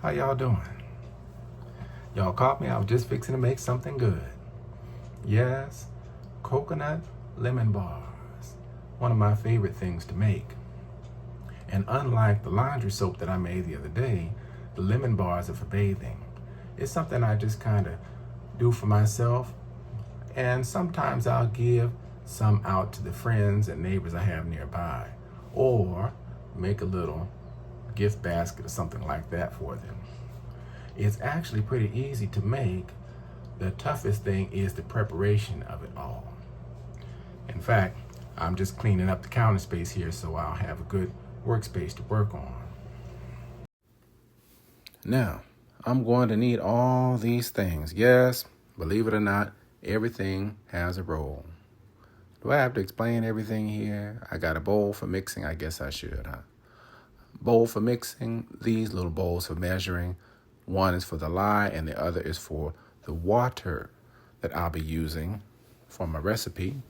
How y'all doing? Y'all caught me. I was just fixing to make something good. Yes, coconut lemon bars. One of my favorite things to make. And unlike the laundry soap that I made the other day, the lemon bars are for bathing. It's something I just kind of do for myself. And sometimes I'll give some out to the friends and neighbors I have nearby. Or make a little gift basket or something like that for them. It's actually pretty easy to make. The toughest thing is the preparation of it all. In fact, I'm just cleaning up the counter space here so I'll have a good workspace to work on. Now, I'm going to need all these things. Yes, believe it or not, everything has a role. Do I have to explain everything here? I got a bowl for mixing. I guess I should, huh? Bowl for mixing, these little bowls for measuring. One is for the lye and the other is for the water that I'll be using for my recipe.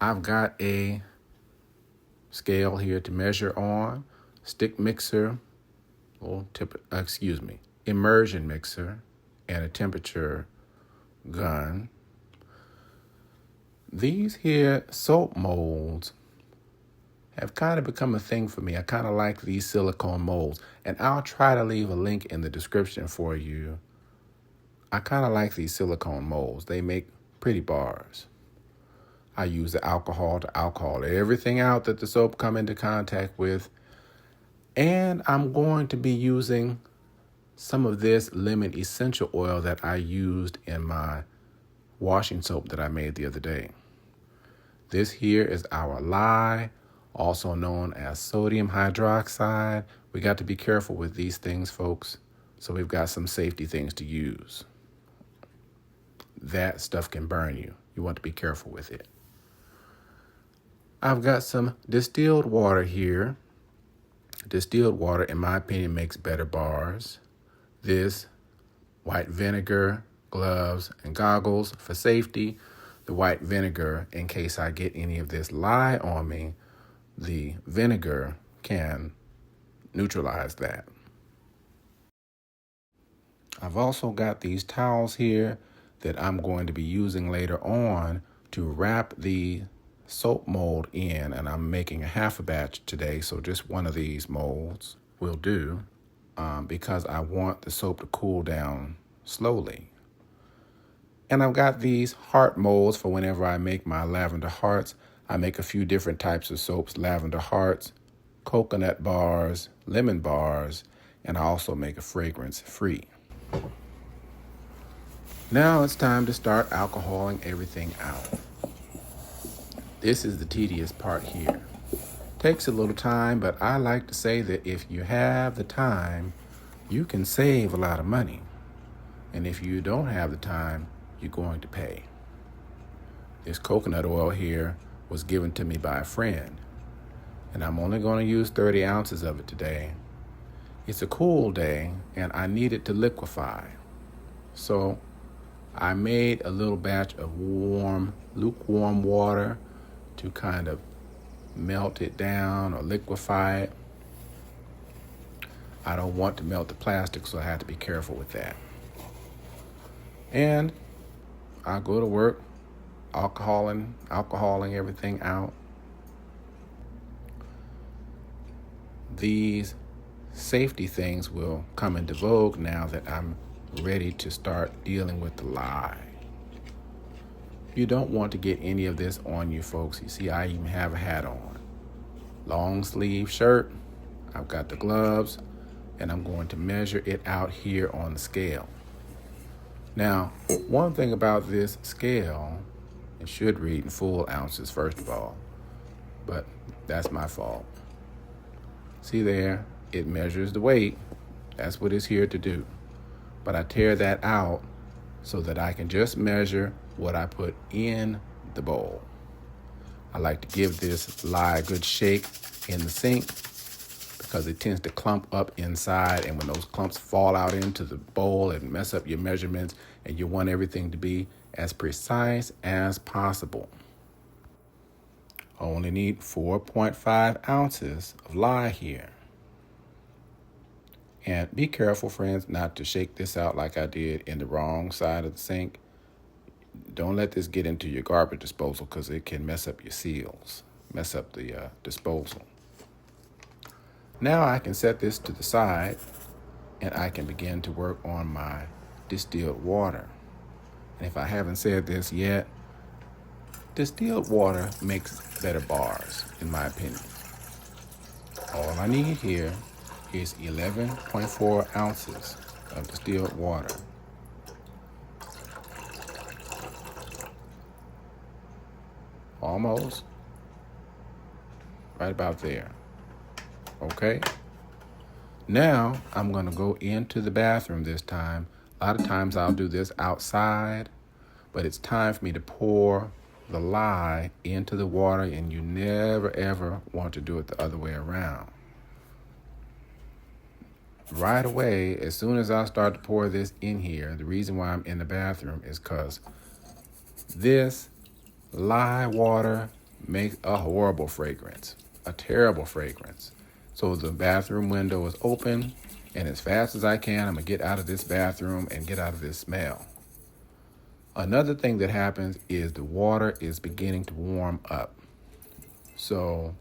I've got a scale here to measure on, stick mixer, immersion mixer, and a temperature gun. These here soap molds have kind of become a thing for me. I kind of like these silicone molds, and I'll try to leave a link in the description for you. I kind of like these silicone molds. They make pretty bars. I use the alcohol to alcohol everything out that the soap come into contact with, and I'm going to be using some of this lemon essential oil that I used in my washing soap that I made the other day. This here is our lye, also known as sodium hydroxide. We got to be careful with these things, folks. So we've got some safety things to use. That stuff can burn you. You want to be careful with it. I've got some distilled water here. Distilled water, in my opinion, makes better bars. This white vinegar, gloves, and goggles for safety. The white vinegar, in case I get any of this lye on me, the vinegar can neutralize that. I've also got these towels here that I'm going to be using later on to wrap the soap mold in, and I'm making a half a batch today, so just one of these molds will do, because I want the soap to cool down slowly. And I've got these heart molds for whenever I make my lavender hearts. I make a few different types of soaps: lavender hearts, coconut bars, lemon bars, and I also make a fragrance-free. Now it's time to start alcoholing everything out. This is the tedious part here. Takes a little time, but I like to say that if you have the time, you can save a lot of money. And if you don't have the time, you're going to pay. This coconut oil here was given to me by a friend, and I'm only going to use 30 ounces of it today. It's a cool day, and I need it to liquefy. So I made a little batch of lukewarm water to kind of melt it down or liquefy it. I don't want to melt the plastic, so I have to be careful with that. And I go to work alcoholing everything out. These safety things will come into vogue now that I'm ready to start dealing with the lye. You don't want to get any of this on you, folks. You see, I even have a hat on. Long sleeve shirt. I've got the gloves, and I'm going to measure it out here on the scale. Now, one thing about this scale, it should read in full ounces, first of all, but that's my fault. See there, it measures the weight. That's what it's here to do. But I tear that out so that I can just measure what I put in the bowl. I like to give this lye a good shake in the sink because it tends to clump up inside, and when those clumps fall out into the bowl and mess up your measurements, and you want everything to be as precise as possible. I only need 4.5 ounces of lye here. And be careful, friends, not to shake this out like I did in the wrong side of the sink. Don't let this get into your garbage disposal because it can mess up your seals, mess up the disposal. Now I can set this to the side and I can begin to work on my distilled water. And if I haven't said this yet, distilled water makes better bars, in my opinion. All I need here is 11.4 ounces of distilled water. Almost. Right about there. Okay. Now I'm going to go into the bathroom this time. A lot of times I'll do this outside, but it's time for me to pour the lye into the water, and you never ever want to do it the other way around. Right away, as soon as I start to pour this in here, the reason why I'm in the bathroom is because this lye water makes a horrible fragrance, a terrible fragrance. So the bathroom window is open, and as fast as I can, I'm going to get out of this bathroom and get out of this smell. Another thing that happens is the water is beginning to warm up. So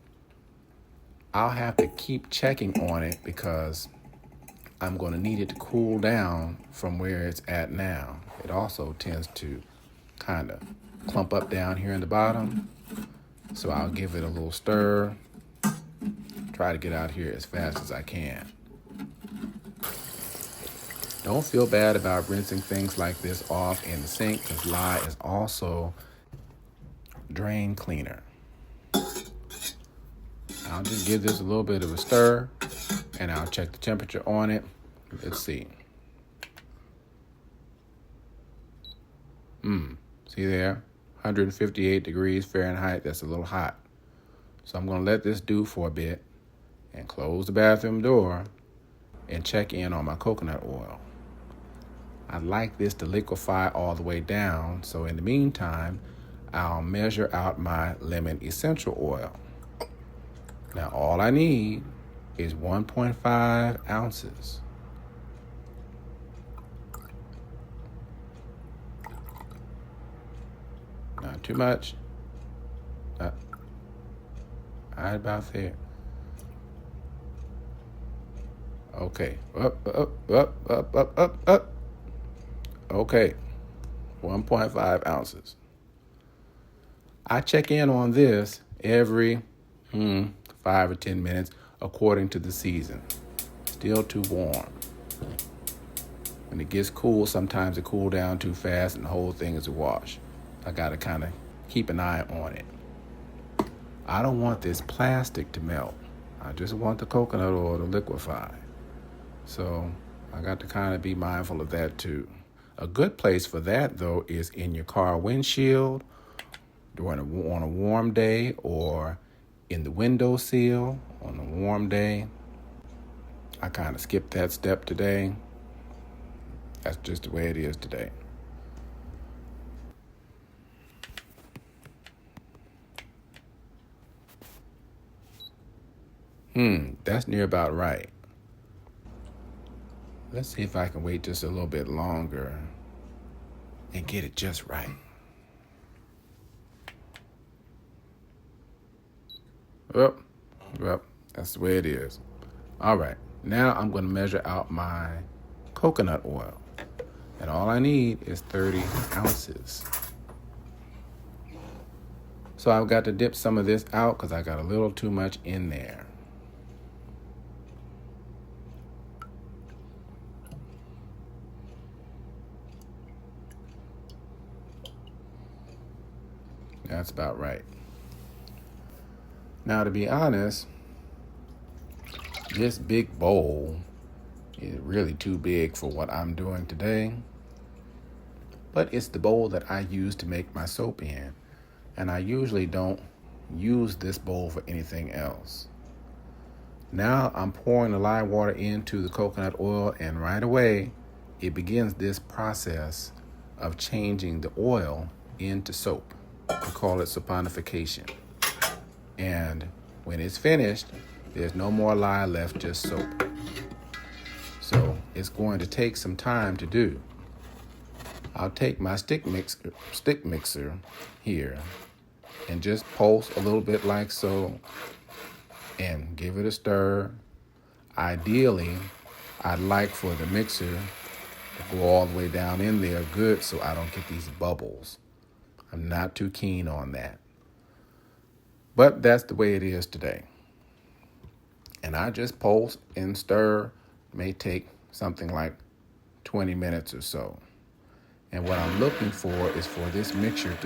I'll have to keep checking on it because I'm going to need it to cool down from where it's at now. It also tends to kind of clump up down here in the bottom. So I'll give it a little stir. Try to get out here as fast as I can. Don't feel bad about rinsing things like this off in the sink because lye is also drain cleaner. I'll just give this a little bit of a stir and I'll check the temperature on it. Let's see. See there? 158 degrees Fahrenheit. That's a little hot. So I'm going to let this do for a bit and close the bathroom door and check in on my coconut oil. I'd like this to liquefy all the way down, so in the meantime, I'll measure out my lemon essential oil. Now all I need is 1.5 ounces. Not too much. Right about there. Okay, up. Okay, 1.5 ounces. I check in on this every 5 or 10 minutes according to the season. Still too warm. When it gets cool, sometimes it cools down too fast and the whole thing is a wash. I gotta kind of keep an eye on it. I don't want this plastic to melt. I just want the coconut oil to liquefy. So I got to kind of be mindful of that too. A good place for that, though, is in your car windshield on a warm day, or in the window sill on a warm day. I kind of skipped that step today. That's just the way it is today. That's near about right. Let's see if I can wait just a little bit longer and get it just right. Well, that's the way it is. All right, now I'm going to measure out my coconut oil. And all I need is 30 ounces. So I've got to dip some of this out because I got a little too much in there. That's about right. Now, to be honest, this big bowl is really too big for what I'm doing today. But it's the bowl that I use to make my soap in. And I usually don't use this bowl for anything else. Now I'm pouring the lye water into the coconut oil, and right away it begins this process of changing the oil into soap. We call it saponification. And when it's finished, there's no more lye left, just soap. it's going to take some time to do. I'll take my stick mixer here and just pulse a little bit like so and give it a stir. Ideally, I'd like for the mixer to go all the way down in there good so I don't get these bubbles. I'm not too keen on that. But that's the way it is today. And I just pulse and stir. May take something like 20 minutes or so. And what I'm looking for is for this mixture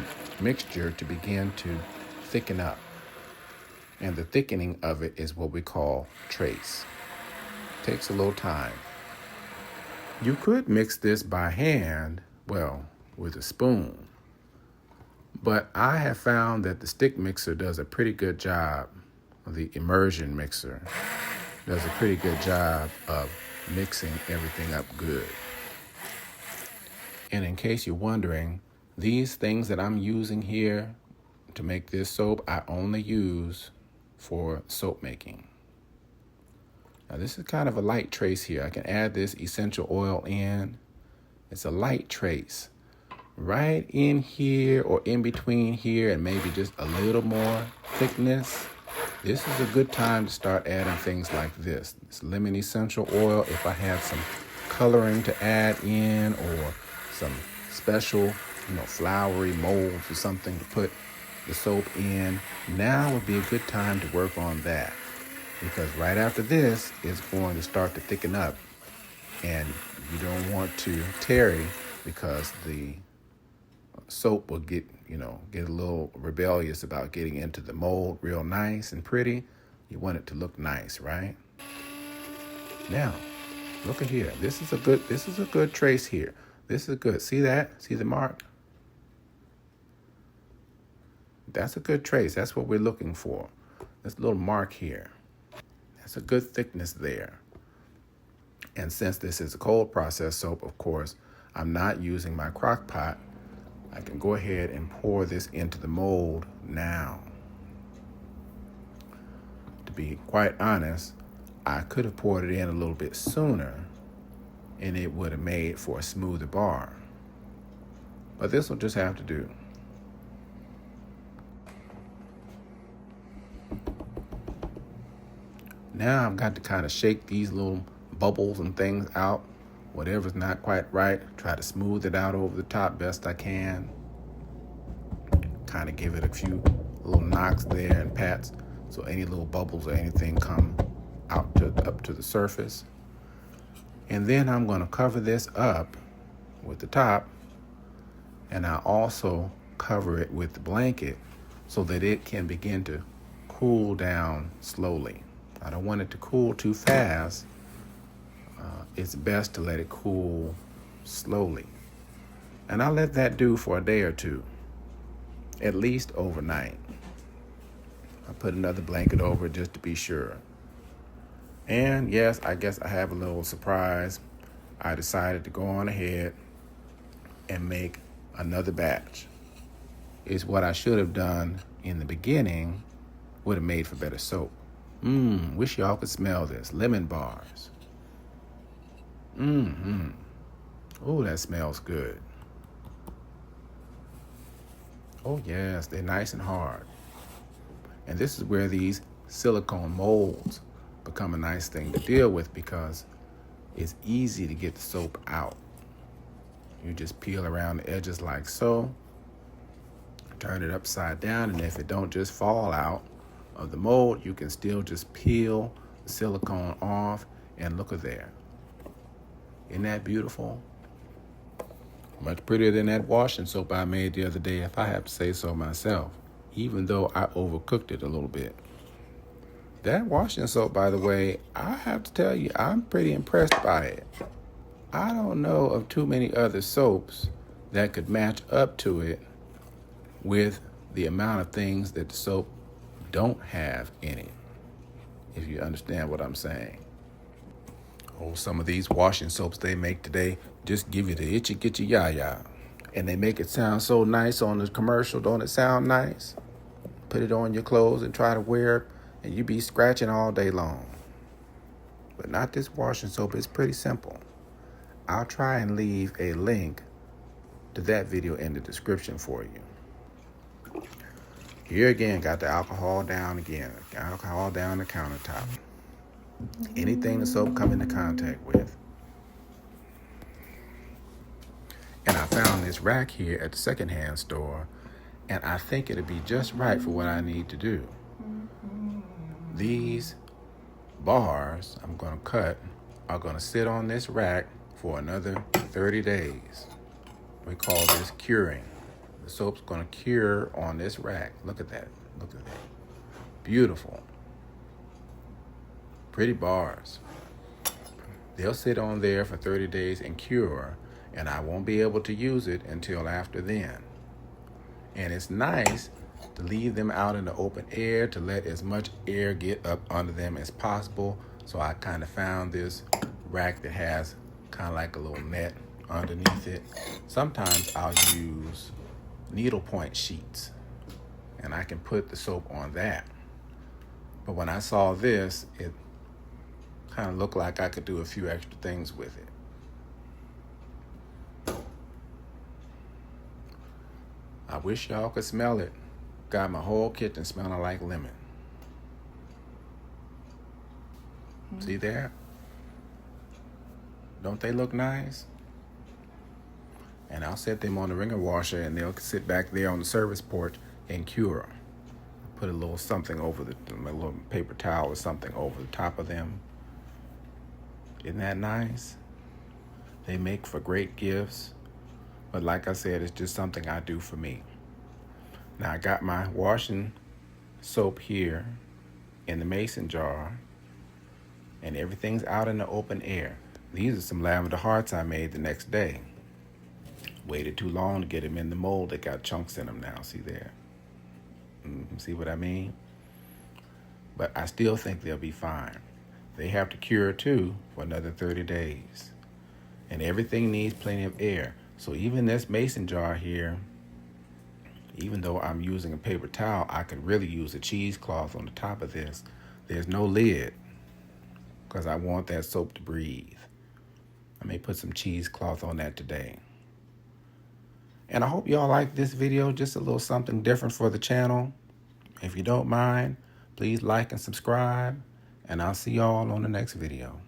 to begin to thicken up. And the thickening of it is what we call trace. Takes a little time. You could mix this by hand, well, with a spoon. But I have found that the stick mixer does a pretty good job, the immersion mixer does a pretty good job of mixing everything up good. And in case you're wondering, these things that I'm using here to make this soap, I only use for soap making. Now this is kind of a light trace here. I can add this essential oil in. It's a light trace. Right in here or in between here and maybe just a little more thickness. This is a good time to start adding things like this. This lemon essential oil, if I have some coloring to add in or some special, flowery molds or something to put the soap in, now would be a good time to work on that. Because right after this, it's going to start to thicken up. And you don't want to tarry because the soap will get a little rebellious about getting into the mold real nice and pretty. You want it to look nice, right? Now, look at here. This is a good trace here. This is good. See that? See the mark? That's a good trace. That's what we're looking for. This little mark here. That's a good thickness there. And since this is a cold process soap, of course, I'm not using my crock pot. I can go ahead and pour this into the mold now. To be quite honest, I could have poured it in a little bit sooner and it would have made for a smoother bar. But this will just have to do. Now I've got to kind of shake these little bubbles and things out. Whatever's not quite right, try to smooth it out over the top best I can. Kind of give it a few little knocks there and pats so any little bubbles or anything come out up to the surface. And then I'm going to cover this up with the top, and I also cover it with the blanket so that it can begin to cool down slowly. I don't want it to cool too fast. It's best to let it cool slowly. And I'll let that do for a day or two, at least overnight. I'll put another blanket over it just to be sure. And yes, I guess I have a little surprise. I decided to go on ahead and make another batch. It's what I should have done in the beginning, would have made for better soap. Wish y'all could smell this. Lemon bars. Oh, that smells good. Oh yes, they're nice and hard. And this is where these silicone molds become a nice thing to deal with because it's easy to get the soap out. You just peel around the edges like so, turn it upside down, and if it don't just fall out of the mold, you can still just peel the silicone off, and look at there. Isn't that beautiful? Much prettier than that washing soap I made the other day, if I have to say so myself, even though I overcooked it a little bit. That washing soap, by the way, I have to tell you, I'm pretty impressed by it. I don't know of too many other soaps that could match up to it with the amount of things that the soap don't have in it, if you understand what I'm saying. Oh, some of these washing soaps they make today just give you the itchy gitchy yah-yah. And they make it sound so nice on the commercial. Don't it sound nice? Put it on your clothes and try to wear it, and you be scratching all day long. But not this washing soap. It's pretty simple. I'll try and leave a link to that video in the description for you. Here again, got the alcohol down again. Alcohol down the countertop. Anything the soap come into contact with. And I found this rack here at the secondhand store, and I think it'll be just right for what I need to do. These bars I'm going to cut are going to sit on this rack for another 30 days. We call this curing. The soap's going to cure on this rack. Look at that. Look at that. Beautiful. Pretty bars. They'll sit on there for 30 days and cure, and I won't be able to use it until after then. And it's nice to leave them out in the open air to let as much air get up under them as possible. So I kind of found this rack that has kind of like a little net underneath it. Sometimes I'll use needlepoint sheets, and I can put the soap on that. But when I saw this, it kind of looked like I could do a few extra things with it. I wish y'all could smell it. Got my whole kitchen smelling like lemon. See there? Don't they look nice? And I'll set them on the ringer washer, and they'll sit back there on the service porch and cure. Put a little something over a little paper towel or something over the top of them. Isn't that nice? They make for great gifts. But like I said, it's just something I do for me. Now I got my washing soap here in the mason jar, and everything's out in the open air. These are some lavender hearts I made the next day. Waited too long to get them in the mold. They got chunks in them now. See there? See what I mean? But I still think they'll be fine. They have to cure too for another 30 days. And everything needs plenty of air. So even this mason jar here, even though I'm using a paper towel, I could really use a cheesecloth on the top of this. There's no lid because I want that soap to breathe. I may put some cheesecloth on that today. And I hope y'all like this video, just a little something different for the channel. If you don't mind, please like and subscribe, and I'll see y'all on the next video.